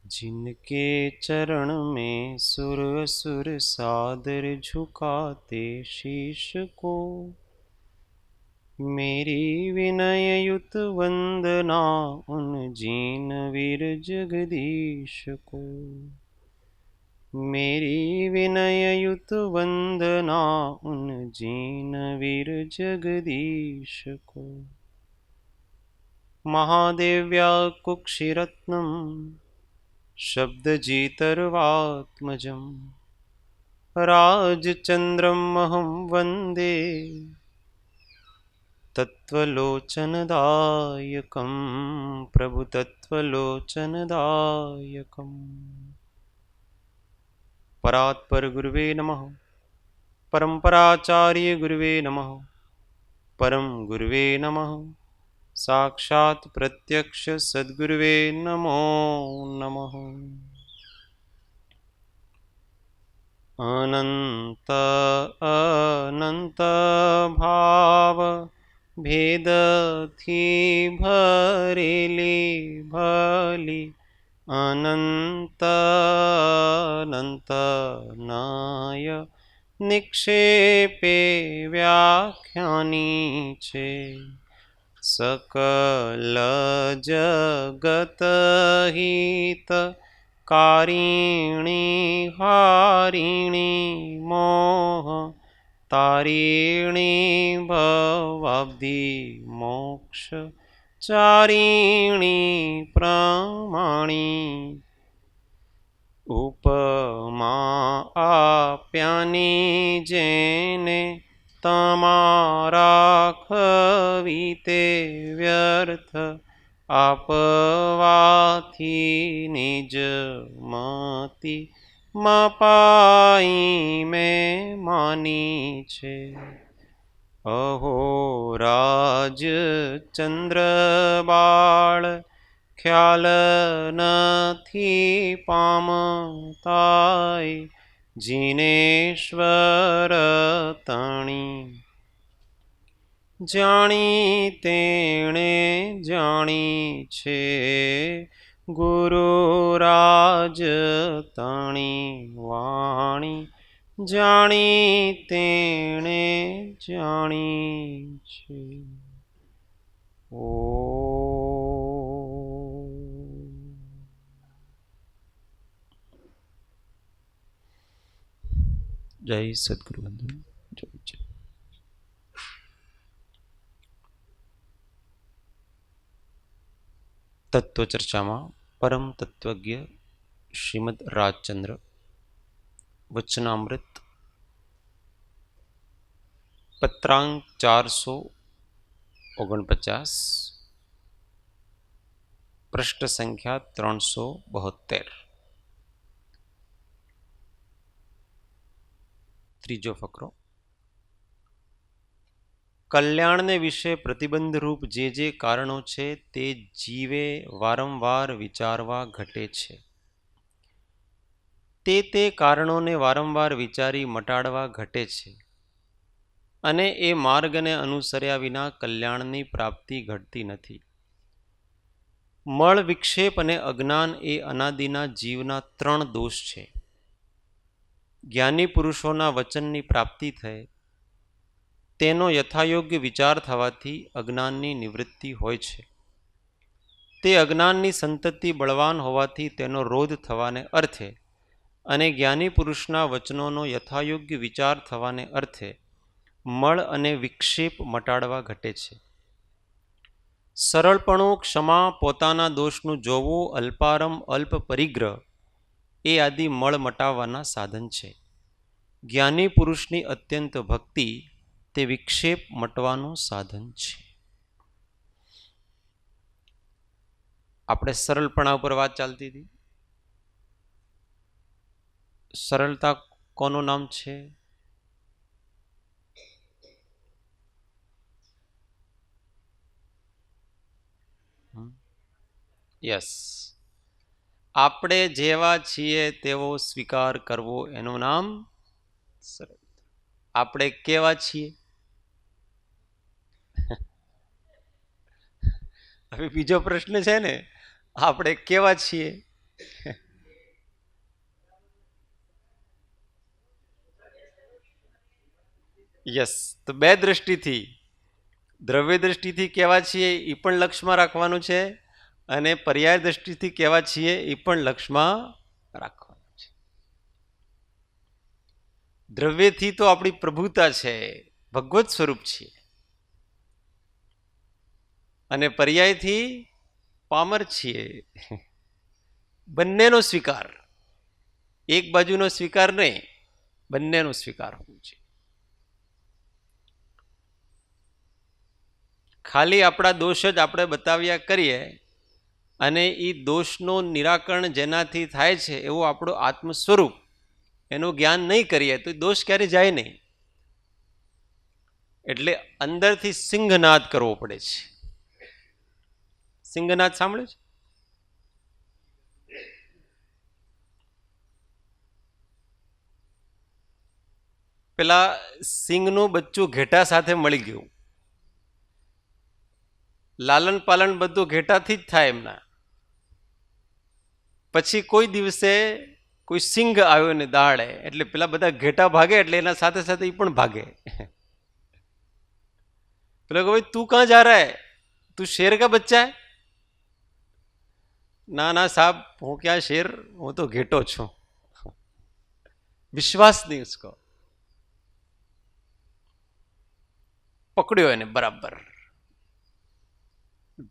जिनके चरण में सुर असुर सादर झुकाते शीश को, मेरी विनय युत वंदना उन जीन वीर जगदीश को। मेरी विनय युत वंदना उन जीन वीर जगदीश को। महादेव्या कुक्षिरत्नम शब्दजीतर्वात्मजं राजचन्द्रमहं वन्दे तत्त्वलोचनदायकं प्रभुतत्त्वलोचनदायकम्। परात्पर गुरुवे नमः। परम्पराचार्य गुरुवे नमः। परम गुरुवे नमः। साक्षात् प्रत्यक्ष सद्गुरुवे नमो नमः। अनंत अनंत भाव भेद थी भरेली भली, अनंत अनंत नाय निक्षेपे व्याख्यानी छे। सकल जगत हित कारिणी हारिणी मोह तारिणी भवाब्धि मोक्ष चारिणी प्रमाणी। उपमा आप्यानी जेने तमारा खवीते व्यर्थ, आपवाथी निज मति मपाई में मानी छे। अहो राज चंद्र बाळ ख्याल नथी पामताय, जिनेश्वर तणी जाणी तेणे जाणी छे। गुरुराज तणी वाणी जाणी तेणे जाणी छे। ओ जय सद्गुरु वंदन। जय जय। तत्व चर्चा में परम तत्वज्ञ श्रीमद राजचंद्र वचनामृत पत्रांक 449, पृष्ठ संख्या 372। त्रीजो फकरो। कल्याण ने विषे प्रतिबंध रूप जे कारणों छे ते जीवे वारंवार विचारवा घटे छे। ते कारणों ने वारंवार विचारी मटाड़वा घटे छे अने ए मार्ग ने अनुसर्या विना कल्याणनी प्राप्ति घटती नथी। मळ विक्षेप अने अज्ञान ए अनादिना जीवना 3 दोष छे। ज्ञानी पुरुषोना वचननी प्राप्ति थाय तेनो यथायोग्य विचार थवाथी अज्ञाननी निवृत्ति होय छे। ते अज्ञाननी संतति बलवान होवाथी तेनो रोध थवाने अर्थे अने ज्ञानी पुरुषना वचनोनो यथायोग्य विचार थवाने अर्थे मळ अने विक्षेप मटाड़वा घटे छे। सरलपणु, क्षमा, पोताना दोषनु जोवुं, अल्पारम अल्प परिग्रह ए आदि मळ मटाववाना साधन छे। ज्ञानी पुरुषनी अत्यंत भक्ति ते विक्षेप मटवानुं साधन छे। आपणे सरलपणा पर वात चालती थी। सरलता कोनु नाम छे? यस, આપણે જેવા છીએ તેવો સ્વીકાર કરવો એનું નામ સરળ. આપણે કેવા છીએ? હવે બીજો પ્રશ્ન છે ને, આપણે કેવા છીએ? યસ, તો બે દ્રષ્ટિથી, દ્રવ્ય દ્રષ્ટિથી કેવા છીએ એ પણ લક્ષમાં રાખવાનું છે, અને પર્યાય દ્રષ્ટિથી કેવા છીએ એ પણ લક્ષમાં રાખવાનું છે. દ્રવ્યથી તો આપણી પ્રભુતા છે, ભગવત સ્વરૂપ છીએ, અને પર્યાયથી પામર છીએ. બંનેનો સ્વીકાર, એક બાજુનો સ્વીકાર નહીં, બંનેનો સ્વીકાર હોવો જોઈએ. ખાલી આપણા દોષ જ આપણે બતાવ્યા કરીએ અને એ દોષનું નિરાકરણ જેનાથી થાય છે એવું આપણું આત્મ સ્વરૂપ, એનું જ્ઞાન નહીં કરીએ તો દોષ ક્યારે જાય નહીં. એટલે અંદરથી સિંહનાદ કરવો પડે છે. સિંહનાદ સાંભળ્યું છે? પેલા સિંહનું બચ્ચું ઘેટા સાથે મળી ગયું, લાલન પાલન બધું ઘેટાથી જ થાય એમના. પછી કોઈ દિવસે કોઈ સિંહ આવ્યો ને દાડે, એટલે પેલા બધા ઘેટા ભાગે એટલે એના સાથે સાથે એ પણ ભાગે. પેલો કે ભાઈ તું કહાં જા રહા હૈ, તું શેર કા બચ્ચા હૈ? ના ના સાहब, હું ક્યાં શેર, હું તો ઘેટો છું. વિશ્વાસ નહીં ઉસકો. પકડ્યો એને બરાબર,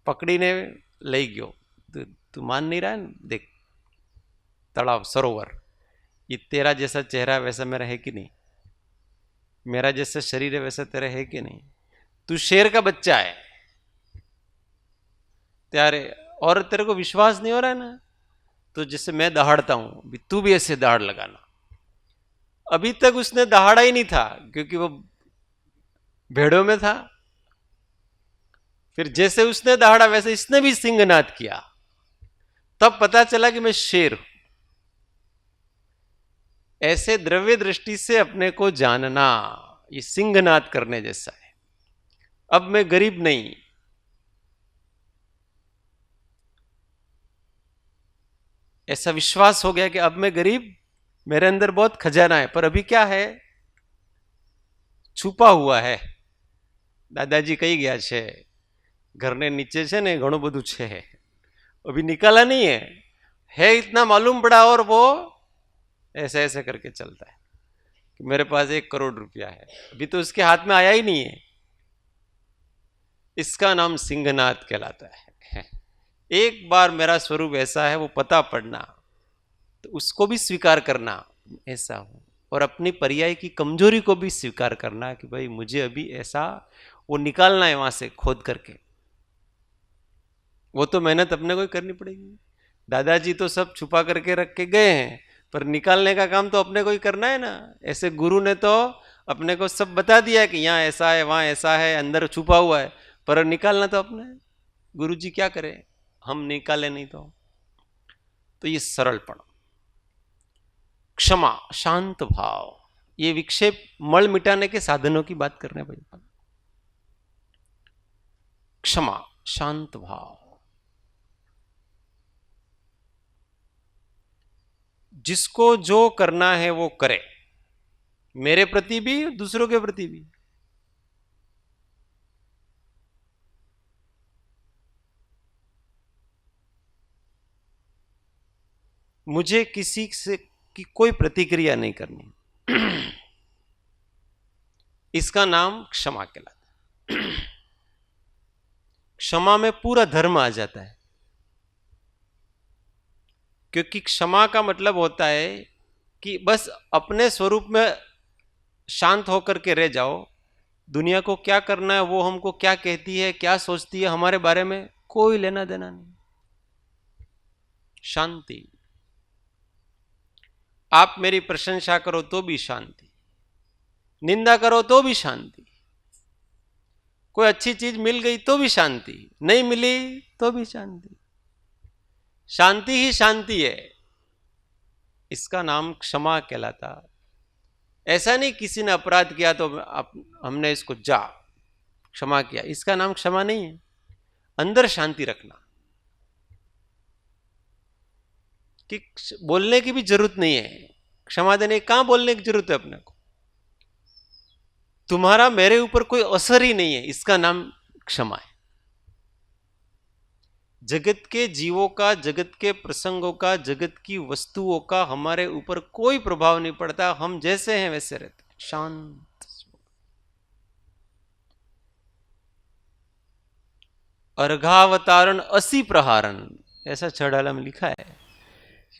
પકડીને લઈ ગયો. તું मान नहीं रहा है ना, देख तालाब सरोवर, ये तेरा जैसा चेहरा वैसा मेरा है कि नहीं, मेरा जैसा शरीर है वैसा तेरा है कि नहीं, तू शेर का बच्चा है. त्यारे और तेरे को विश्वास नहीं हो रहा है ना, तो जैसे मैं दहाड़ता हूं तू भी ऐसे दहाड़ लगाना. अभी तक उसने दहाड़ा ही नहीं था क्योंकि वो भेड़ों में था. फिर जैसे उसने दहाड़ा वैसे इसने भी सिंहनाद किया. तब पता चला कि मैं शेर हूं. ऐसे द्रव्य दृष्टि से अपने को जानना, ये सिंहनाद करने जैसा है. अब मैं गरीब नहीं, ऐसा विश्वास हो गया कि अब मैं गरीब, मेरे अंदर बहुत खजाना है, पर अभी क्या है, छुपा हुआ है. दादाजी कही गया છે, घरने नीचे છે ने घणું બધું છે, अभी निकाला नहीं है इतना मालूम पड़ा, और वो ऐसे ऐसे करके चलता है कि मेरे पास 1 करोड़ रुपया है, अभी तो उसके हाथ में आया ही नहीं है. इसका नाम सिंहनाद कहलाता है. एक बार मेरा स्वरूप ऐसा है वो पता पड़ना, तो उसको भी स्वीकार करना ऐसा हो, और अपनी पर्याय की कमजोरी को भी स्वीकार करना कि भाई मुझे अभी ऐसा, वो निकालना है वहां से खोद करके. वो तो मेहनत अपने को ही करनी पड़ेगी. दादाजी तो सब छुपा करके रख के गए हैं, पर निकालने का काम तो अपने को ही करना है ना. ऐसे गुरु ने तो अपने को सब बता दिया है कि यहाँ ऐसा है, वहां ऐसा है, अंदर छुपा हुआ है, पर निकालना तो अपने. गुरु जी क्या करे, हम निकाले नहीं तो ये सरलपण, क्षमा, शांत भाव, ये विक्षेप मल मिटाने के साधनों की बात करने भाई. क्षमा, शांत भाव, जिसको जो करना है वो करे, मेरे प्रति भी दूसरों के प्रति भी. मुझे किसी से की कोई प्रतिक्रिया नहीं करनी. इसका नाम क्षमा कहलाता है. क्षमा में पूरा धर्म आ जाता है, क्योंकि क्षमा का मतलब होता है कि बस अपने स्वरूप में शांत होकर के रह जाओ. दुनिया को क्या करना है, वो हमको क्या कहती है, क्या सोचती है, हमारे बारे में कोई लेना देना नहीं. शांति. आप मेरी प्रशंसा करो तो भी शांति, निंदा करो तो भी शांति, कोई अच्छी चीज मिल गई तो भी शांति, नहीं मिली तो भी शांति. शांति ही शांति है, इसका नाम क्षमा कहलाता। ऐसा नहीं किसी ने अपराध किया तो हमने इसको जा क्षमा किया, इसका नाम क्षमा नहीं है। अंदर शांति रखना कि बोलने की भी जरूरत नहीं है, क्षमा देने कहां बोलने की जरूरत है अपने को, तुम्हारा मेरे ऊपर कोई असर ही नहीं है, इसका नाम क्षमा है। जगत के जीवों का, जगत के प्रसंगों का, जगत की वस्तुओं का हमारे ऊपर कोई प्रभाव नहीं पड़ता, हम जैसे हैं वैसे रहते, शांत। अर्घावतारण असी प्रहारन, ऐसा छड़ाला में लिखा है।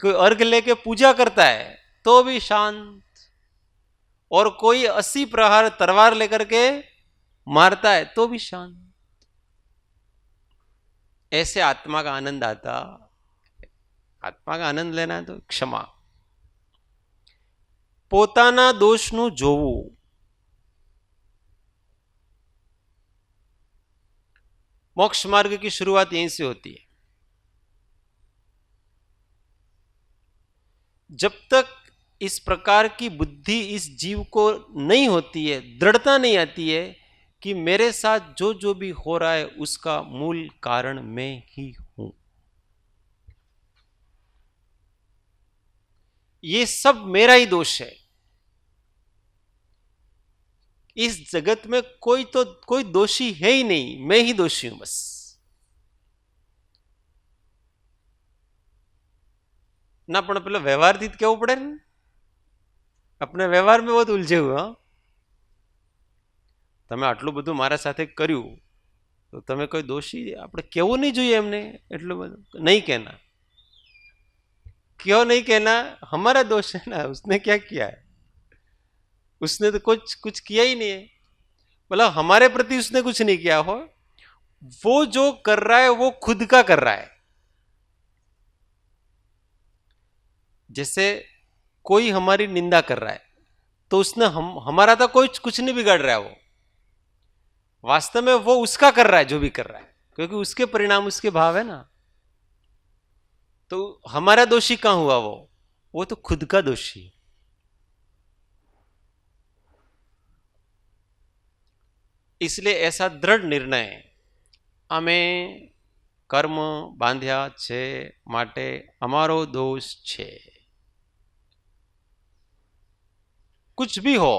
कोई अर्घ लेके पूजा करता है तो भी शांत, और कोई 80 प्रहार तलवार लेकर के मारता है तो भी शांत। ऐसे आत्मा का आनंद आता। आत्मा का आनंद लेना है तो क्षमा। પોતાના દોષનું જોવું, मोक्ष मार्ग की शुरुआत यहीं से होती है। जब तक इस प्रकार की बुद्धि इस जीव को नहीं होती है, दृढ़ता नहीं आती है कि मेरे साथ जो जो भी हो रहा है उसका मूल कारण मैं ही हूं, ये सब मेरा ही दोष है, इस जगत में कोई दोषी है ही नहीं, मैं ही दोषी हूं बस। ना पण पेलो व्यवहारથી કેવું પડે ને, अपने व्यवहार में बहुत उलझे हुए। તમે આટલું બધું મારા સાથે કર્યું तो તમે कोई दोषी આપણે કેવું नहीं જોઈએ એમને, એટલું બધું नहीं कहना। क्यों नहीं कहना? हमारा दोष है ना, उसने क्या किया है? उसने तो कुछ किया ही नहीं है। मतलब हमारे प्रति उसने कुछ नहीं किया हो, वो जो कर रहा है वो खुद का कर रहा है। जैसे कोई हमारी निंदा कर रहा है तो उसने हमारा तो कोई कुछ नहीं बिगाड़ रहा है, वो वास्तव में वो उसका कर रहा है जो भी कर रहा है, क्योंकि उसके परिणाम उसके भाव है ना। तो हमारा दोषी कहां हुआ? वो तो खुद का दोषी है। इसलिए ऐसा दृढ़ निर्णय, અમે કર્મ બાંધ્યા છે માટે અમારો दोष છે, कुछ भी हो।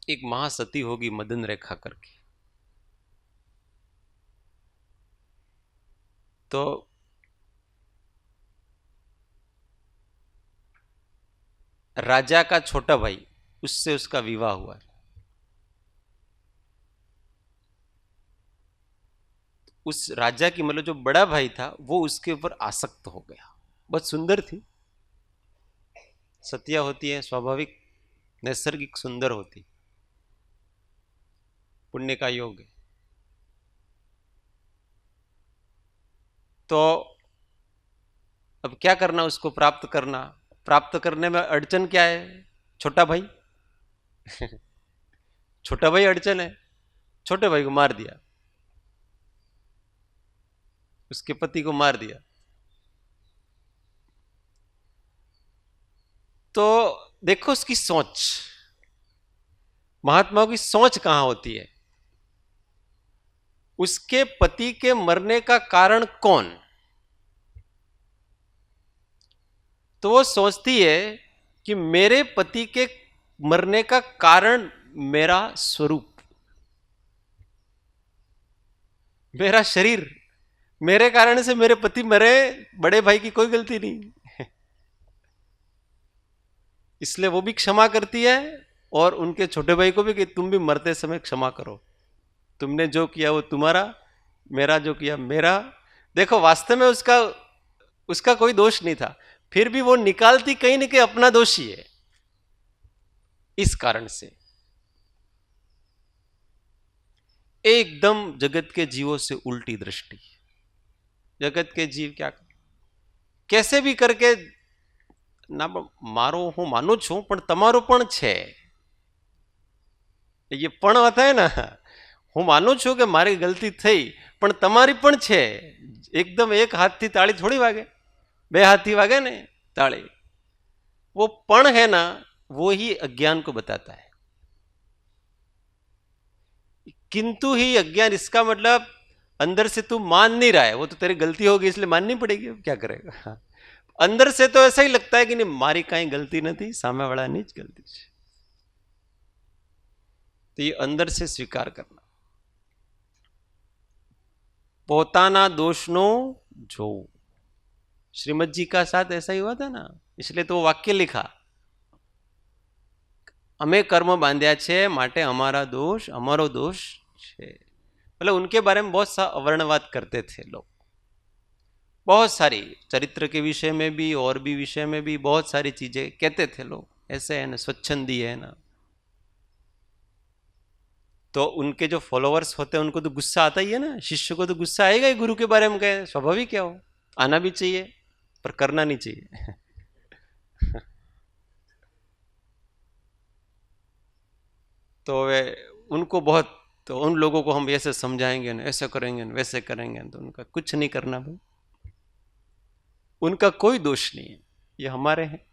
एक महासती होगी मदन रेखा करके, तो राजा का छोटा भाई, उससे उसका विवाह हुआ। उस राजा की मतलब जो बड़ा भाई था वो उसके ऊपर आसक्त हो गया। बहुत सुंदर थी, सतिया होती है, स्वाभाविक नैसर्गिक सुंदर होती, पुण्य का योग है। तो अब क्या करना उसको प्राप्त करना? प्राप्त करने में अड़चन क्या है? छोटा भाई छोटा भाई अड़चन है। छोटे भाई को मार दिया, उसके पति को मार दिया। तो देखो उसकी सोच, महात्माओं की सोच कहां होती है। उसके पति के मरने का कारण कौन? तो वो सोचती है कि मेरे पति के मरने का कारण मेरा स्वरूप, मेरा शरीर, मेरे कारण से मेरे पति मरे, बड़े भाई की कोई गलती नहीं। इसलिए वो भी क्षमा करती है और उनके छोटे भाई को भी कि तुम भी मरते समय क्षमा करो, तुमने जो किया वो तुम्हारा, मेरा जो किया मेरा। देखो वास्तव में उसका कोई दोष नहीं था, फिर भी वो निकालती कहीं न कहीं अपना दोष ही है। इस कारण से एकदम जगत के जीवों से उल्टी दृष्टि। जगत के जीव क्या, कैसे भी करके ના મારો હું માનું છું પણ તમારું પણ છે ये પણ થાય ને હું માનું છું કે મારી ગલતી થઈ પણ તમારી પણ છે एकदम एक हाथ थी ताली थोड़ी वागे बे हाथ थी वागे ने ताली वो पण है ना वो ही अज्ञान को बताता है किंतु ही अज्ञान इसका मतलब अंदर से तू मान नहीं रहा है वो तो तेरी गलती होगी इसलिए माननी पड़ेगी क्या करेगा अंदर से तो ऐसा ही लगता है कि नहीं मारी कहीं गलती नहीं सामे वाला नहीं गलती है तो ये अंदर से स्वीकार करना पोताना दोषनो जो श्रीमद जी का साथ ऐसा ही हुआ था ना इसलिए तो वो वाक्य लिखा हमें कर्म बांध्या छे माटे हमारा दोष हमारो दोष छे मतलब उनके बारे में बहुत सा अवर्णवाद करते थे लोग बहुत सारी चरित्र के विषय में भी और भी विषय में भी बहुत सारी चीजें कहते थे लोग ऐसे है ना स्वच्छंदी है ना तो उनके जो फॉलोअर्स होते हैं उनको तो गुस्सा आता ही है ना शिष्य को तो गुस्सा आएगा ही गुरु के बारे में कहे स्वाभाविक क्या हो आना भी चाहिए पर करना नहीं चाहिए तो वे उनको बहुत तो उन लोगों को हम ऐसे समझाएंगे ना ऐसे करेंगे ना वैसे करेंगे तो उनका कुछ नहीं करना भाई उनका कोई दोष नहीं है ये हमारे हैं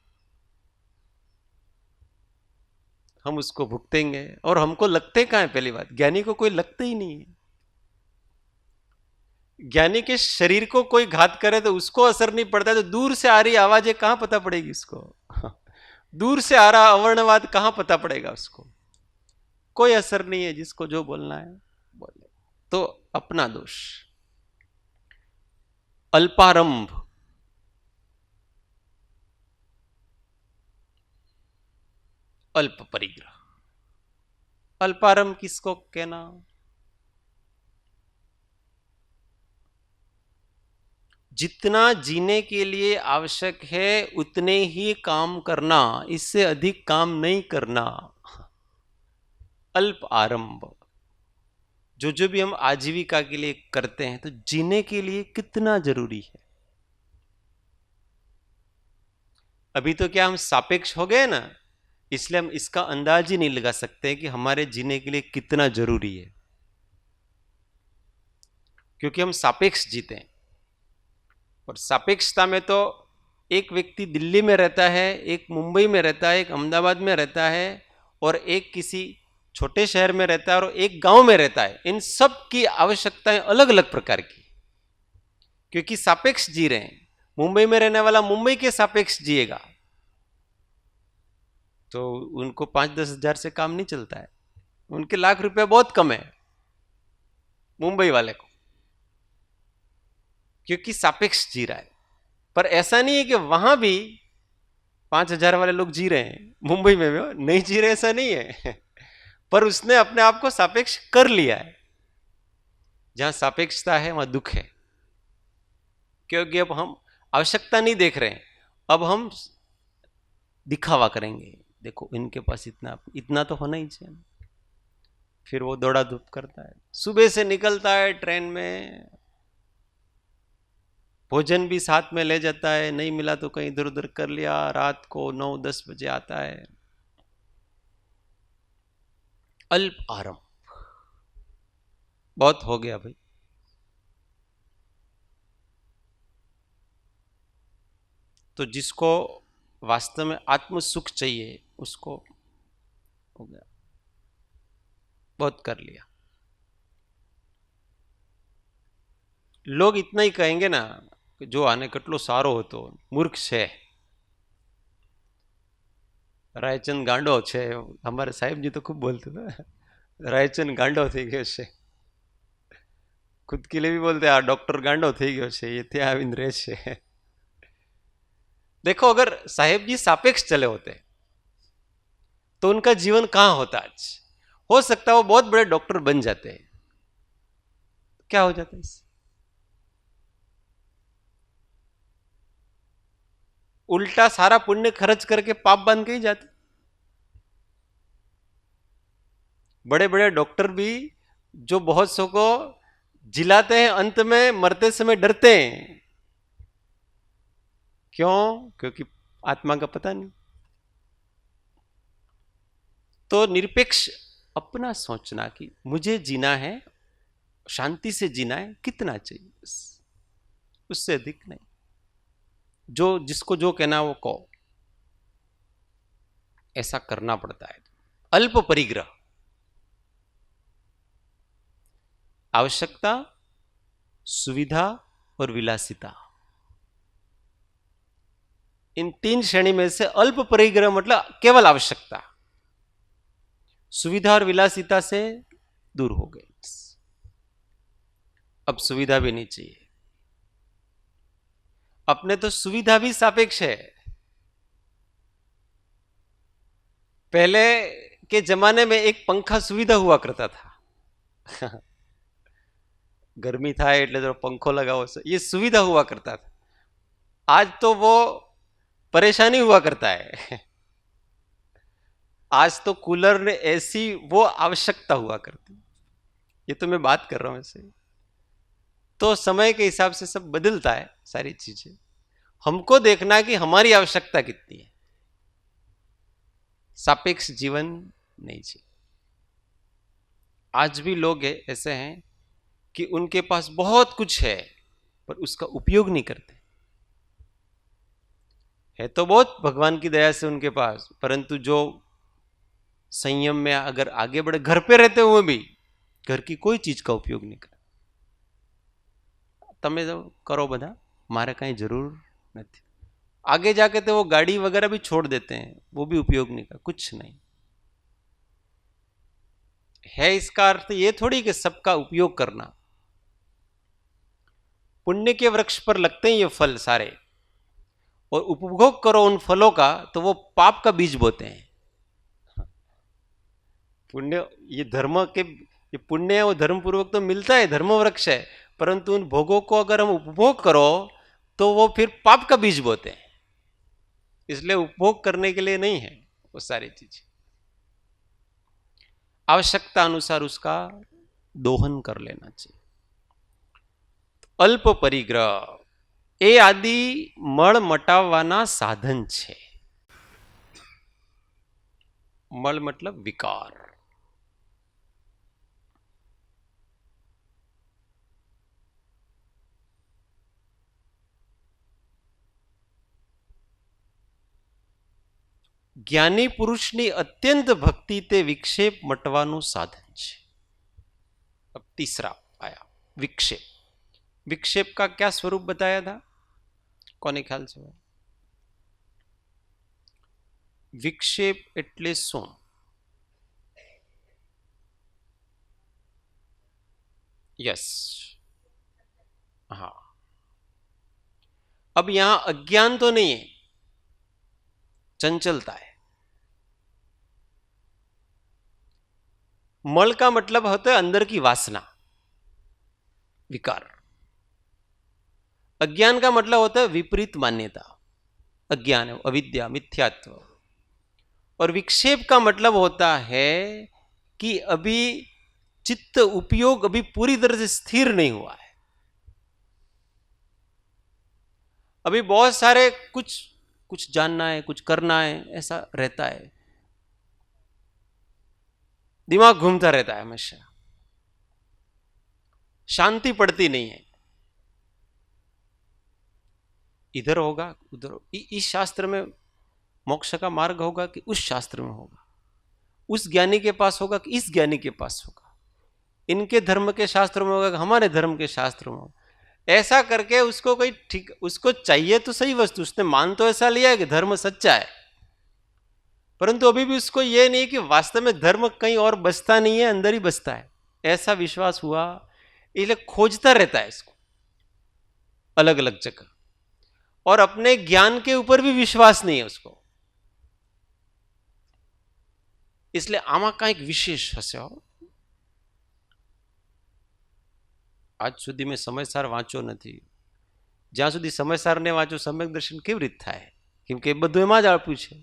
हम उसको भुगतेंगे और हमको लगते कहाँ है पहली बात ज्ञानी को कोई लगता ही नहीं है ज्ञानी के शरीर को कोई घात करे तो उसको असर नहीं पड़ता तो दूर से आ रही आवाजें कहां पता पड़ेगी उसको दूर से आ रहा अवर्णवाद कहां पता पड़ेगा उसको कोई असर नहीं है जिसको जो बोलना है बोले तो अपना दोष अल्पारंभ अल्प परिग्रह अल्पारंभ किसको कहना जितना जीने के लिए आवश्यक है उतने ही काम करना इससे अधिक काम नहीं करना अल्प आरंभ जो भी हम आजीविका के लिए करते हैं तो जीने के लिए कितना जरूरी है अभी तो क्या हम सापेक्ष हो गए ना इसलिए हम इसका अंदाज ही नहीं लगा सकते कि हमारे जीने के लिए कितना जरूरी है क्योंकि हम सापेक्ष जीते हैं और सापेक्षता में तो एक व्यक्ति दिल्ली में रहता है एक मुंबई में रहता है एक अहमदाबाद में रहता है और एक किसी छोटे शहर में रहता है और एक गांव में रहता है इन सब की आवश्यकताएं अलग अलग प्रकार की क्योंकि सापेक्ष जी रहे हैं मुंबई में रहने वाला मुंबई के सापेक्ष जिएगा तो उनको 5-10 हजार से काम नहीं चलता है उनके लाख रुपए बहुत कम है मुंबई वाले को क्योंकि सापेक्ष जी रहा है पर ऐसा नहीं है कि वहां भी 5,000 वाले लोग जी रहे हैं मुंबई में भी नहीं जी रहे ऐसा नहीं है पर उसने अपने आप को सापेक्ष कर लिया है जहां सापेक्षता है वहां दुख है क्योंकि अब हम आवश्यकता नहीं देख रहे हैं अब हम दिखावा करेंगे देखो इनके पास इतना तो होना ही चाहिए फिर वो दौड़ा धूप करता है सुबह से निकलता है ट्रेन में भोजन भी साथ में ले जाता है नहीं मिला तो कहीं इधर उधर कर लिया रात को 9-10 बजे आता है अल्प आरंभ बहुत हो गया भाई तो जिसको वास्तव में आत्म सुख चाहिए उसको हो गया बहुत कर लिया लोग इतना ही कहेंगे ना जो आने कटलो सारो होतो मूर्ख छे रायचंद गांडो छे हमारे साहेब जी तो खूब बोलते थे रायचंद गांडो थी गयो छे खुद के लिए भी बोलते आ डॉक्टर गांडो थी गयो छे ये ત્યાં આવીને રહે છે देखो अगर साहेब जी सापेक्ष चले होते तो उनका जीवन कहां होता आज हो सकता है वो बहुत बड़े डॉक्टर बन जाते हैं क्या हो जाता है इससे उल्टा सारा पुण्य खर्च करके पाप बन के ही जाते बड़े बड़े डॉक्टर भी जो बहुत सौ को जिलाते हैं अंत में मरते समय डरते हैं क्यों? क्योंकि आत्मा का पता नहीं। तो निरपेक्ष अपना सोचना कि मुझे जीना है, शांति से जीना है, कितना चाहिए बस, उससे अधिक नहीं। जो जिसको जो कहना वो कहो, ऐसा करना पड़ता है। अल्प परिग्रह, आवश्यकता, सुविधा और विलासिता, इन तीन श्रेणी में से अल्प परिग्रह मतलब केवल आवश्यकता, सुविधा और विलासिता से दूर हो गए। अब सुविधा भी नहीं चाहिए। अपने तो सुविधा भी सापेक्ष है। पहले के जमाने में एक पंखा सुविधा हुआ करता था। गर्मी था એટલે तो पंखो लगाओ, ये सुविधा हुआ करता था। आज तो वो परेशानी हुआ करता है। आज तो कूलर ने ऐसी वो आवश्यकता हुआ करती। ये तो मैं बात कर रहा हूं ऐसे। तो समय के हिसाब से सब बदलता है सारी चीजें। हमको देखना कि हमारी आवश्यकता कितनी है। सापेक्ष जीवन नहीं चाहिए। आज भी लोग ऐसे हैं कि उनके पास बहुत कुछ है पर उसका उपयोग नहीं करते। है तो बहुत भगवान की दया से उनके पास, परंतु जो संयम में अगर आगे बढ़े, घर पे रहते हुए भी घर की कोई चीज का उपयोग नहीं करे। તમે तो करो बधा, मारे कहीं जरूर नहीं। आगे जाके तो वो गाड़ी वगैरह भी छोड़ देते हैं, वो भी उपयोग नहीं कर, कुछ नहीं है। इसका अर्थ ये थोड़ी कि सबका उपयोग करना। पुण्य के वृक्ष पर लगते हैं ये फल सारे, और उपभोग करो उन फलों का तो वो पाप का बीज बोते हैं। पुण्य, ये धर्म के, ये पुण्य है वो धर्म पूर्वक तो मिलता है, धर्म वृक्ष है, परंतु उन भोगों को अगर हम उपभोग करो तो वो फिर पाप का बीज बोते हैं। इसलिए उपभोग करने के लिए नहीं है वो सारी चीज। आवश्यकता अनुसार उसका दोहन कर लेना चाहिए। अल्प परिग्रह એ આદિ મળ મટાવવાના સાધન છે। મળ मतलब विकार। જ્ઞાની પુરુષની અત્યંત ભક્તિ તે વિક્ષેપ મટવાનું સાધન છે। अब तीसरा आया विक्षेप। विक्षेप का क्या स्वरूप बताया था, કોને ખ્યાલ છે? विक्षेप એટલે શું? यस, हाँ। अब यहां अज्ञान तो नहीं है, चंचलता है। मल का मतलब होता है अंदर की वासना, विकार। अज्ञान का मतलब होता है विपरीत मान्यता, अज्ञान, अविद्या, मिथ्यात्व। और विक्षेप का मतलब होता है कि अभी चित्त उपयोग अभी पूरी तरह से स्थिर नहीं हुआ है। अभी बहुत सारे कुछ जानना है, कुछ करना है, ऐसा रहता है, दिमाग घूमता रहता है, हमेशा शांति पड़ती नहीं है। इधर होगा उधर होगा, इस शास्त्र में मोक्ष का मार्ग होगा कि उस शास्त्र में होगा, उस ज्ञानी के पास होगा कि इस ज्ञानी के पास होगा, इनके धर्म के शास्त्रों में होगा कि हमारे धर्म के शास्त्रों में होगा। ऐसा करके उसको कोई ठीक, उसको चाहिए तो सही वस्तु, उसने मान तो ऐसा लिया है कि धर्म सच्चा है, परंतु अभी भी उसको यह नहीं कि वास्तव में धर्म कहीं और बसता नहीं है, अंदर ही बसता है, ऐसा विश्वास हुआ। इसलिए खोजता रहता है इसको अलग अलग जगह, और अपने ज्ञान के ऊपर भी विश्वास नहीं है उसको। इसलिए आमा કંઈક વિશેષ હશે। આજ સુધી મેં સમયસાર વાંચ્યો નથી। જ્યાં સુધી સમયસાર ને વાંચો सम्यक दर्शन કેવી રીત થાય, क्योंकि બધું એમાં જ આપ્યું છે।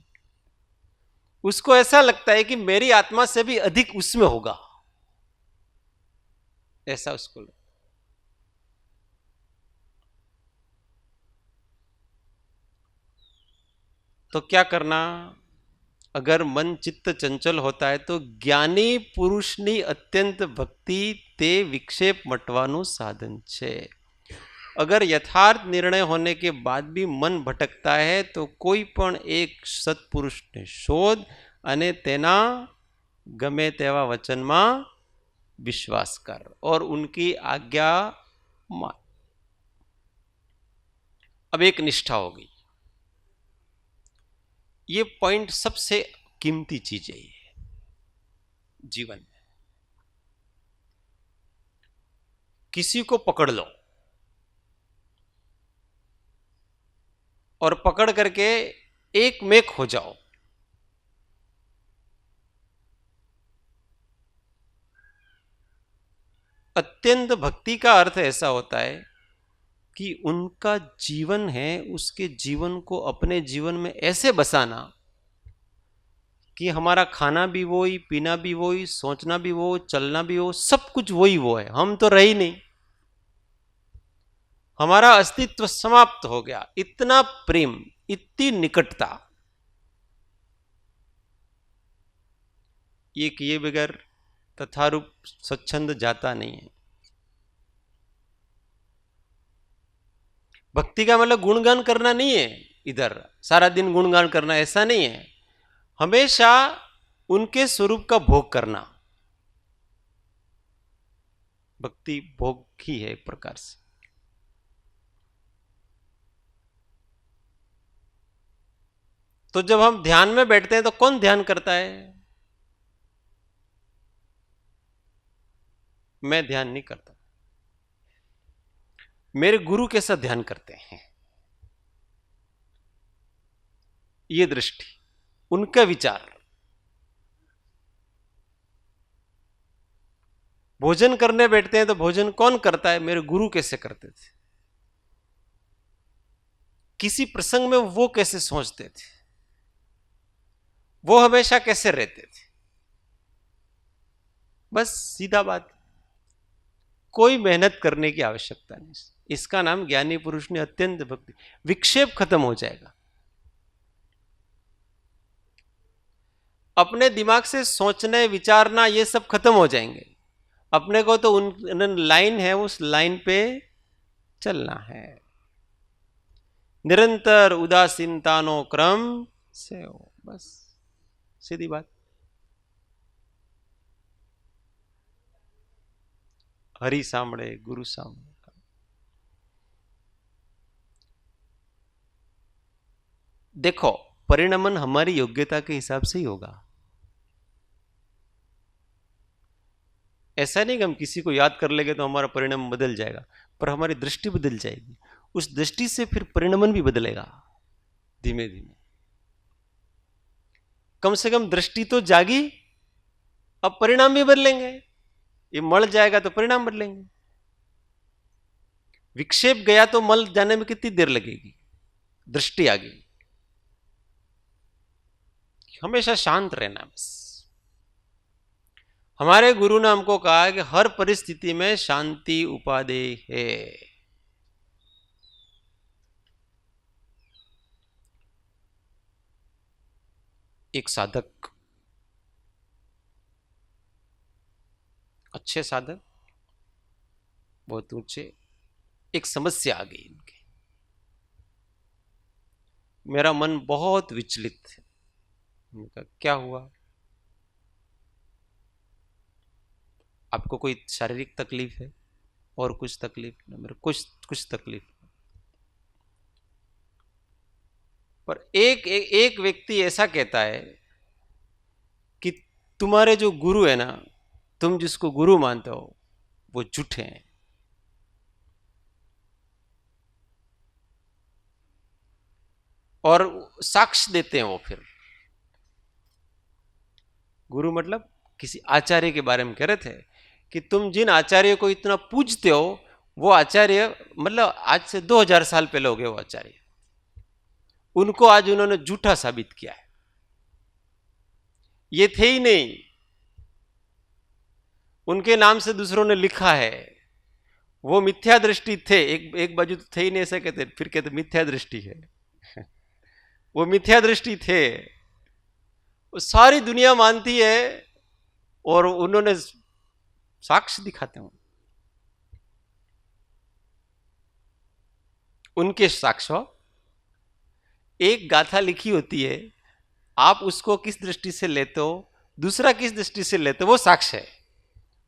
उसको ऐसा लगता है कि मेरी आत्मा से भी अधिक उसमें होगा, ऐसा उसको लगता। तो क्या करना? अगर मन चित्त चंचल होता है तो જ્ઞાની પુરુષની અત્યંત ભક્તિ તે વિક્ષેપ મટવાનું સાધન છે. अगर यथार्थ निर्णय होने के बाद भी मन भटकता है तो कोई पण एक सत्पुरुष ने शोध અને તેના ગમે તેવા વચનમાં विश्वास कर और उनकी आज्ञा मान. अब एक निष्ठा हो गई. ये पॉइंट सबसे कीमती चीज है जीवन में. किसी को पकड़ लो और पकड़ करके एक मेक हो जाओ. अत्यंत भक्ति का अर्थ ऐसा होता है कि उनका जीवन है, उसके जीवन को अपने जीवन में ऐसे बसाना कि हमारा खाना भी वही, पीना भी वही, सोचना भी वो, चलना भी वो, सब कुछ वही वो है. हम तो रही नहीं, हमारा अस्तित्व समाप्त हो गया. इतना प्रेम, इतनी निकटता, ये किए बगैर तथारूप स्वच्छंद जाता नहीं है. भक्ति का मतलब गुणगान करना नहीं है, इधर सारा दिन गुणगान करना ऐसा नहीं है. हमेशा उनके स्वरूप का भोग करना. भक्ति भोग ही है एक प्रकार से. तो जब हम ध्यान में बैठते हैं तो कौन ध्यान करता है? मैं ध्यान नहीं करता. मेरे गुरु कैसा ध्यान करते हैं, ये दृष्टि, उनका विचार. भोजन करने बैठते हैं तो भोजन कौन करता है? मेरे गुरु कैसे करते थे. किसी प्रसंग में वो कैसे सोचते थे, वो हमेशा कैसे रहते थे. बस सीधा बात, कोई मेहनत करने की आवश्यकता नहीं. इसका नाम ज्ञानी पुरुष ने अत्यंत भक्ति. विक्षेप खत्म हो जाएगा. अपने दिमाग से सोचने विचारना ये सब खत्म हो जाएंगे. अपने को तो उन लाइन है, उस लाइन पे चलना है. निरंतर उदासीनतानो क्रम से हो, बस सीधी बात. हरि सामने, गुरु सामने. देखो, परिणमन हमारी योग्यता के हिसाब से ही होगा. ऐसा नहीं कि हम किसी को याद कर लेंगे तो हमारा परिणाम बदल जाएगा, पर हमारी दृष्टि बदल जाएगी. उस दृष्टि से फिर परिणमन भी बदलेगा धीमे धीमे. कम से कम दृष्टि तो जागी, अब परिणाम भी बदलेंगे. ये मल जाएगा तो परिणाम बदलेंगे. विक्षेप गया तो मल जाने में कितनी देर लगेगी, दृष्टि आ गई. हमेशा शांत रहना. बस हमारे गुरु ने हमको कहा है कि हर परिस्थिति में शांति उपादेय है. एक साधक, अच्छे साधक, बहुत ऊंचे, एक समस्या आ गई इनके. मेरा मन बहुत विचलित है. उनका क्या हुआ? आपको कोई शारीरिक तकलीफ है और कुछ तकलीफ ना, मेरे कुछ तकलीफ. पर एक व्यक्ति ऐसा कहता है कि तुम्हारे जो गुरु है ना, तुम जिसको गुरु मानते हो वो झूठे हैं. और साक्ष्य देते हैं वो. फिर गुरु मतलब किसी आचार्य के बारे में कह रहे थे कि तुम जिन आचार्य को इतना पूजते हो, वो आचार्य मतलब आज से 2000 साल पहले हो गए वो आचार्य. उनको आज उन्होंने झूठा साबित किया है. ये थे ही नहीं, उनके नाम से दूसरों ने लिखा है. वो मिथ्या दृष्टि थे. एक बाजू तो थे ही नहीं ऐसा कहते, फिर कहते मिथ्या दृष्टि है. वो मिथ्या दृष्टि थे, वो सारी दुनिया मानती है और उन्होंने साक्ष्य दिखाते हैं, उनके साक्ष्य। एक गाथा लिखी होती है, आप उसको किस दृष्टि से लेते हो, दूसरा किस दृष्टि से लेते हो, वो साक्ष्य है।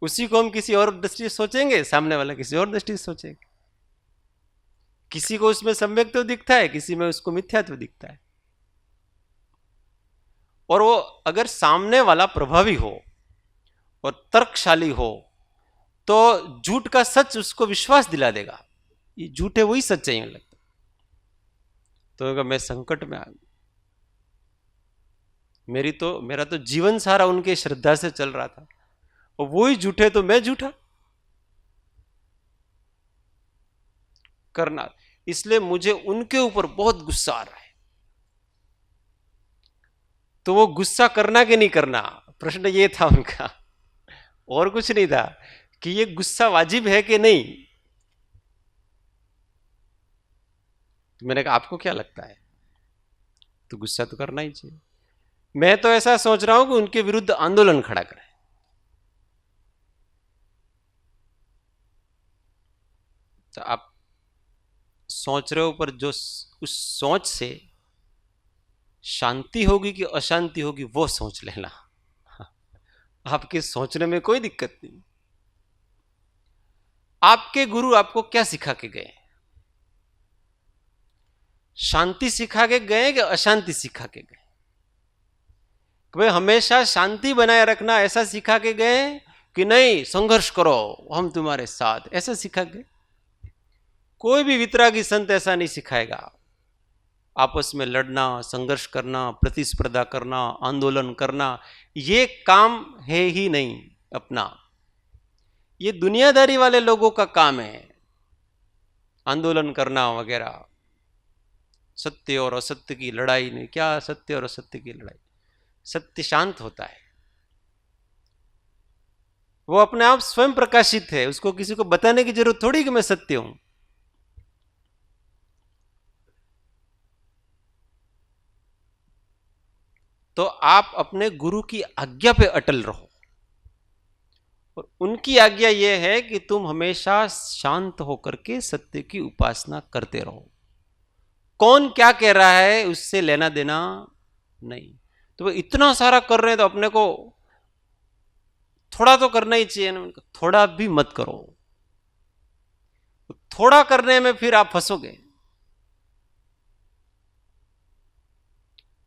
उसी को हम किसी और दृष्टि से सोचेंगे, सामने वाला किसी और दृष्टि से सोचेंगे। किसी को उसमें सम्यक्त्व दिखता है, किसी में उसको मिथ्यात्व दिखता है। और वो अगर सामने वाला प्रभावी हो और तर्कशाली हो तो झूठ का सच उसको विश्वास दिला देगा, ये झूठ है वही सच है लगता। तो अगर मैं संकट में आ गया, मेरा तो जीवन सारा उनके श्रद्धा से चल रहा था, और वो ही झूठे तो मैं झूठा करना। इसलिए मुझे उनके ऊपर बहुत गुस्सा आ रहा है। तो वो गुस्सा करना कि नहीं करना, प्रश्न ये था उनका, और कुछ नहीं था कि ये गुस्सा वाजिब है कि नहीं। तो मैंने कहा आपको क्या लगता है, तो गुस्सा तो करना ही चाहिए। मैं तो ऐसा सोच रहा हूं कि उनके विरुद्ध आंदोलन खड़ा करें। तो आप सोच रहे हो, पर जो उस सोच से शांति होगी कि अशांति होगी वो सोच लेना। आपके सोचने में कोई दिक्कत नहीं। आपके गुरु आपको क्या सिखा के गए, शांति सिखा के गए कि अशांति सिखा के गए? भाई हमेशा शांति बनाए रखना ऐसा सिखा के गए कि नहीं संघर्ष करो हम तुम्हारे साथ, ऐसा सिखा के? कोई भी वितरागी संत ऐसा नहीं सिखाएगा। आपस में लड़ना, संघर्ष करना, प्रतिस्पर्धा करना, आंदोलन करना, ये काम है ही नहीं अपना। ये दुनियादारी वाले लोगों का काम है, आंदोलन करना वगैरह। सत्य और असत्य की लड़ाई नहीं, क्या सत्य और असत्य की लड़ाई? सत्य शांत होता है, वो अपने आप स्वयं प्रकाशित है, उसको किसी को बताने की जरूरत थोड़ी कि मैं सत्य हूं। तो आप अपने गुरु की आज्ञा पे अटल रहो, और उनकी आज्ञा यह है कि तुम हमेशा शांत होकर के सत्य की उपासना करते रहो। कौन क्या कह रहा है उससे लेना देना नहीं। तो वो इतना सारा कर रहे हैं तो अपने को थोड़ा तो करना ही चाहिए ना। थोड़ा भी मत करो, थोड़ा करने में फिर आप फंसोगे।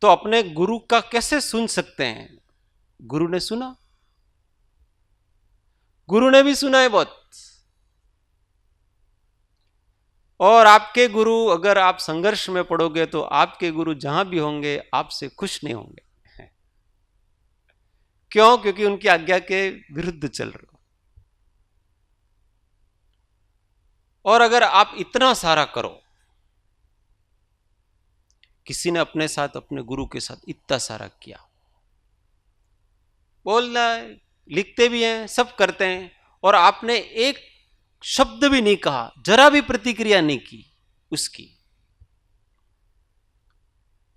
तो अपने गुरु का कैसे सुन सकते हैं? गुरु ने सुना, गुरु ने भी सुना है बहुत। और आपके गुरु, अगर आप संघर्ष में पड़ोगे तो आपके गुरु जहां भी होंगे आपसे खुश नहीं होंगे। क्यों? क्योंकि उनकी आज्ञा के विरुद्ध चल रहे हो। और अगर आप इतना सारा करो, किसी ने अपने साथ, अपने गुरु के साथ इतना सारा किया, बोल रहा है, लिखते भी हैं, सब करते हैं, और आपने एक शब्द भी नहीं कहा, जरा भी प्रतिक्रिया नहीं की उसकी,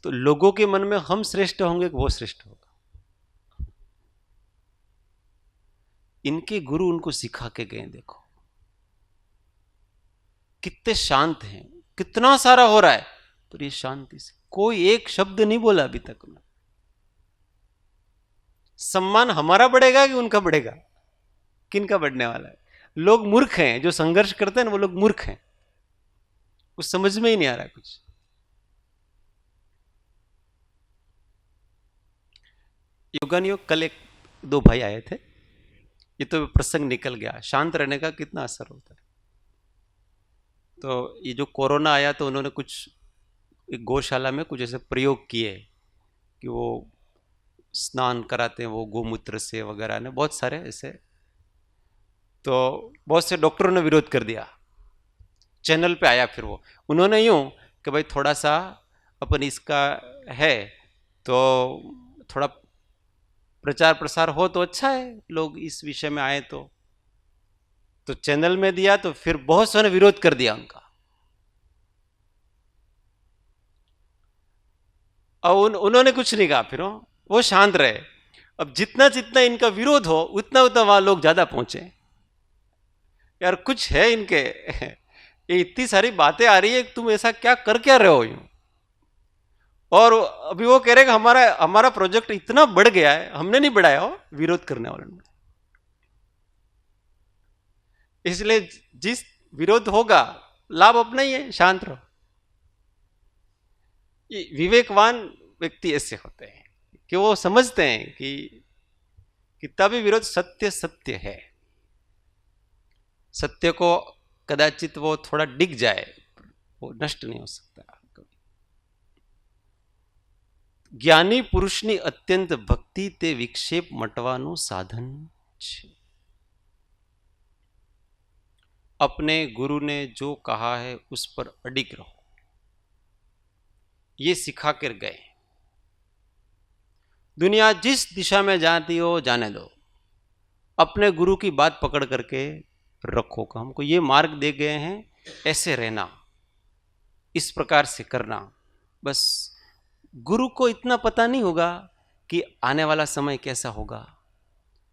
तो लोगों के मन में हम श्रेष्ठ होंगे कि वो श्रेष्ठ होगा? इनके गुरु उनको सिखा के गए। देखो कितने शांत हैं, कितना सारा हो रहा है पर ये शांति से, कोई एक शब्द नहीं बोला अभी तक में। सम्मान हमारा बढ़ेगा कि उनका बढ़ेगा? किनका बढ़ने वाला है? लोग मूर्ख हैं, जो संघर्ष करते हैं ना वो लोग मूर्ख हैं, कुछ समझ में ही नहीं आ रहा कुछ। योगान योग, कल एक दो भाई आए थे, ये तो प्रसंग निकल गया, शांत रहने का कितना असर होता है। तो ये जो कोरोना आया तो उन्होंने कुछ एक गौशाला में कुछ ऐसे प्रयोग किए कि वो स्नान कराते हैं वो गोमूत्र से वगैरह ने, बहुत सारे ऐसे। तो बहुत से डॉक्टरों ने विरोध कर दिया, चैनल पे आया फिर वो, उन्होंने यूं कि भाई थोड़ा सा अपन इसका है तो थोड़ा प्रचार प्रसार हो तो अच्छा है, लोग इस विषय में आए तो चैनल में दिया, तो फिर बहुत से ने विरोध कर दिया उनका। और उन्होंने कुछ नहीं कहा, फिर वो शांत रहे। अब जितना जितना इनका विरोध हो उतना उतना वहां लोग ज्यादा पहुंचे। यार कुछ है इनके ये इतनी सारी बातें आ रही है, तुम ऐसा क्या रहे हो यूं। और अभी वो कह रहे कि हमारा हमारा प्रोजेक्ट इतना बढ़ गया है, हमने नहीं बढ़ाया हो, विरोध करने वाले ने। इसलिए जिस विरोध होगा लाभ अपना ही है, शांत रहो। ये विवेकवान व्यक्ति ऐसे होते हैं कि वो समझते हैं कि कितना भी विरोध सत्य सत्य है। सत्य को कदाचित वो थोड़ा डिग जाए, वो नष्ट नहीं हो सकता। જ્ઞાની પુરુષની અત્યંત ભક્તિ તે વિક્ષેપ મટવાનું સાધન છે। अपने गुरु ने जो कहा है उस पर अडिग रहो, ये सिखा कर गए। दुनिया जिस दिशा में जाती हो जाने दो, अपने गुरु की बात पकड़ करके रखो कि हमको ये मार्ग दे गए हैं, ऐसे रहना, इस प्रकार से करना। बस गुरु को इतना पता नहीं होगा कि आने वाला समय कैसा होगा,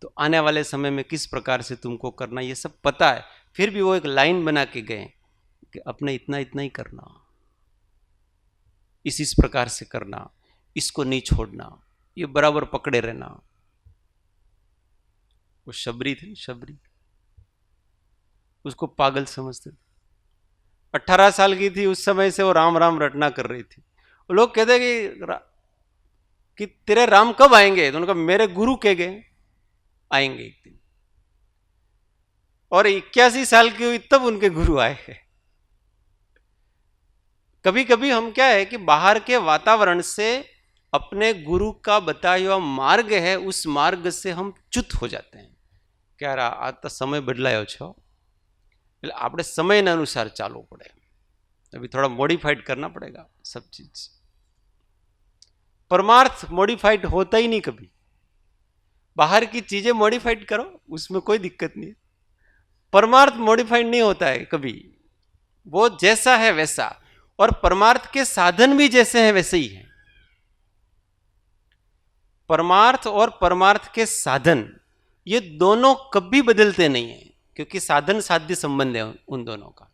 तो आने वाले समय में किस प्रकार से तुमको करना, ये सब पता है। फिर भी वो एक लाइन बना के गए कि अपने इतना इतना ही करना, इस प्रकार से करना, इसको नहीं छोड़ना, ये बराबर पकड़े रहना। वो शबरी थे, शबरी, उसको पागल समझते थे। 18 साल की थी उस समय से वो राम राम रटना कर रही थी। लोग कहते कि तेरे राम कब आएंगे, तो उनका मेरे गुरु कह गए आएंगे एक दिन। और 81 साल की हुई तब उनके गुरु आए हैं। कभी कभी हम क्या है कि बाहर के वातावरण से अपने गुरु का बताया हुआ मार्ग है, उस मार्ग से हम च्युत हो जाते हैं। क्या रहा, आज तो समय बदलायो छो, એટલે આપણે સમયના અનુસાર ચાલવું પડે। अभी थोड़ा मॉडिफाइड करना पड़ेगा सब चीज। परमार्थ मॉडिफाइड होता ही नहीं कभी। बाहर की चीजें मॉडिफाइड करो, उसमें कोई दिक्कत नहीं है। परमार्थ मॉडिफाइड नहीं होता है कभी, वो जैसा है वैसा। और परमार्थ के साधन भी जैसे हैं वैसे ही हैं। परमार्थ और परमार्थ के साधन ये दोनों कभी बदलते नहीं है, क्योंकि साधन साध्य संबंध है उन दोनों का।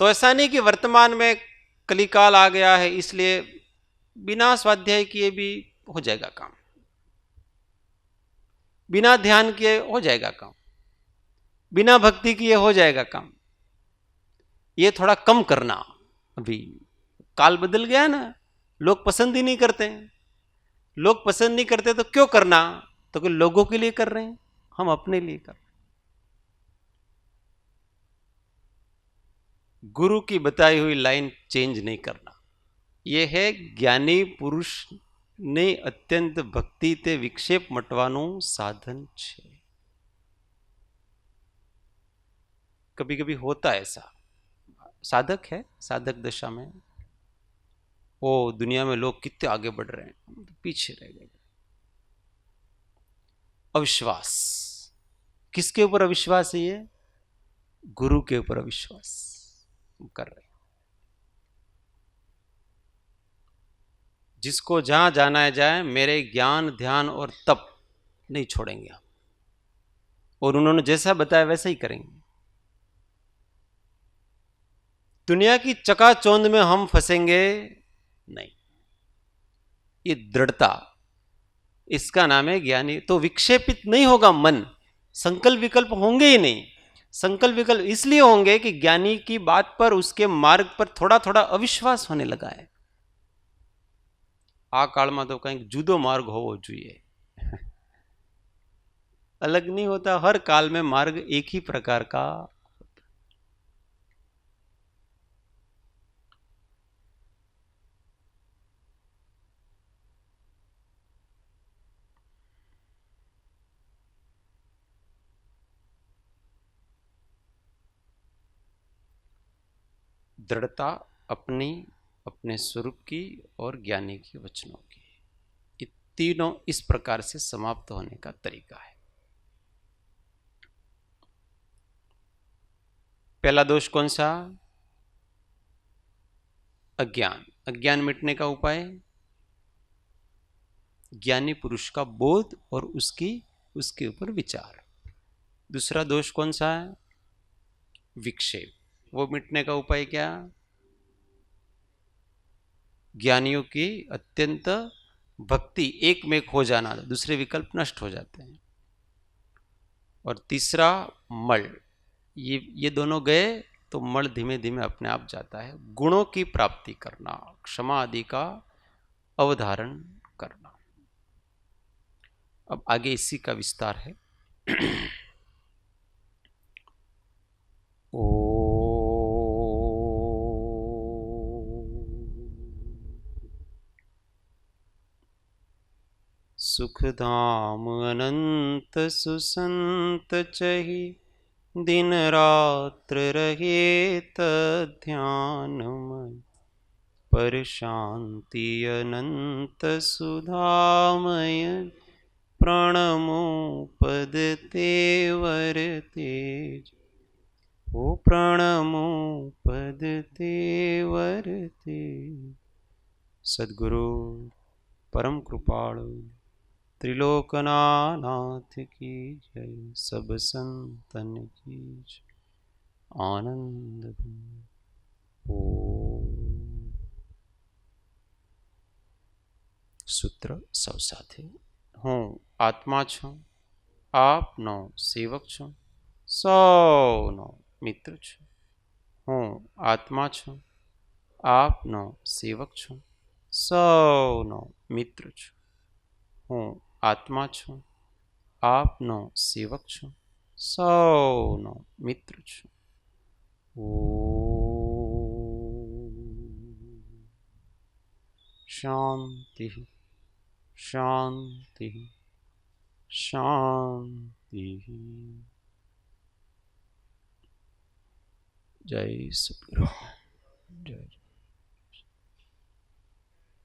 तो ऐसा नहीं कि वर्तमान में कलिकाल आ गया है इसलिए बिना स्वाध्याय किए भी हो जाएगा काम, बिना ध्यान किए हो जाएगा काम, बिना भक्ति किए हो जाएगा काम। ये थोड़ा कम करना। अभी काल बदल गया ना, लोग पसंद ही नहीं करते हैं। लोग पसंद नहीं करते तो क्यों करना, तो कि लोगों के लिए कर रहे हैं, हम अपने लिए कर रहे हैं। गुरु की बताई हुई लाइन चेंज नहीं करना। यह है ज्ञानी पुरुष ने અત્યંત ભક્તિ તે વિક્ષેપ મટવાનું સાધન છે। कभी कभी होता है ऐसा, साधक है, साधक दशा में वो दुनिया में लोग कितने आगे बढ़ रहे हैं, पीछे रह गए। अविश्वास, किसके ऊपर अविश्वास है? ये गुरु के ऊपर अविश्वास कर रहे हैं। जिसको जहां जाना है जाए, मेरे ज्ञान ध्यान और तप नहीं छोड़ेंगे हम, और उन्होंने जैसा बताया वैसा ही करेंगे। दुनिया की चकाचौंध में हम फंसेंगे नहीं, ये दृढ़ता, इसका नाम है ज्ञानी। तो विक्षेपित नहीं होगा मन, संकल्प विकल्प होंगे ही नहीं। संकल्प विकल्प इसलिए होंगे कि ज्ञानी की बात पर, उसके मार्ग पर थोड़ा थोड़ा अविश्वास होने लगा है। आ काल में तो कहीं जुदो मार्ग होवो જોઈએ, अलग नहीं होता। हर काल में मार्ग एक ही प्रकार का। दृढ़ता अपनी, अपने स्वरूप की और ज्ञानी के वचनों की, ये तीनों इस प्रकार से समाप्त होने का तरीका है। पहला दोष कौन सा? अज्ञान। अज्ञान मिटने का उपाय ज्ञानी पुरुष का बोध और उसके ऊपर विचार। दूसरा दोष कौन सा है? विक्षेप। वो मिटने का उपाय क्या? ज्ञानियों की अत्यंत भक्ति, एक में खो जाना, दूसरे विकल्प नष्ट हो जाते हैं। और तीसरा मल, ये दोनों गए तो मल धीमे धीमे अपने आप जाता है। गुणों की प्राप्ति करना, क्षमा आदि का अवधारण करना। अब आगे इसी का विस्तार है। ओ सुखधाम अनंत सुसंत चहि, दिन रात्र रहे तध्यानमय, पर शांति अनंत सुधामय, प्रणमो पद तेवर तेज। ओ प्रणमो पद तेवर तेज। सद्गुरु परम कृपाळु त्रिलोकनाथ की जय। सब संतन की जय। आनंद सूत्र सौ साथे। हूँ आत्मा छूँ, आपनो सेवक छूँ, सौनो मित्र छूँ। हूँ आत्मा छूँ, आपनो सेवक छूँ, सौनो मित्र छूँ। हूँ आत्मा छूँ, आपनो सेवक छूँ, सौनो मित्र छूँ। शांति शांति शांति। जय सद्गुरु। जय।